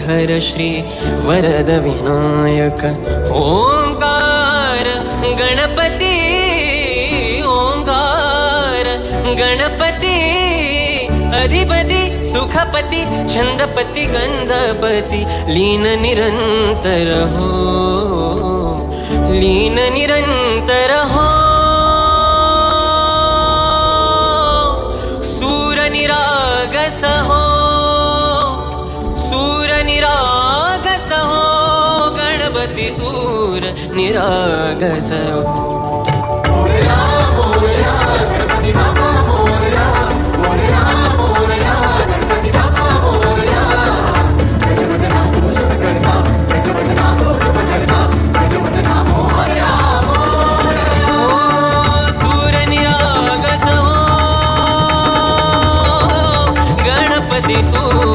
हर श्री वरद विनायक ओंकार गणपती ओंकार गणपती अधिपती सुखपती छंदपती गंधपती लीन निरंतर हो लीन निरंतर हो सूर निरागस हो सूर निरागस हो गणपती सूर निरागस हो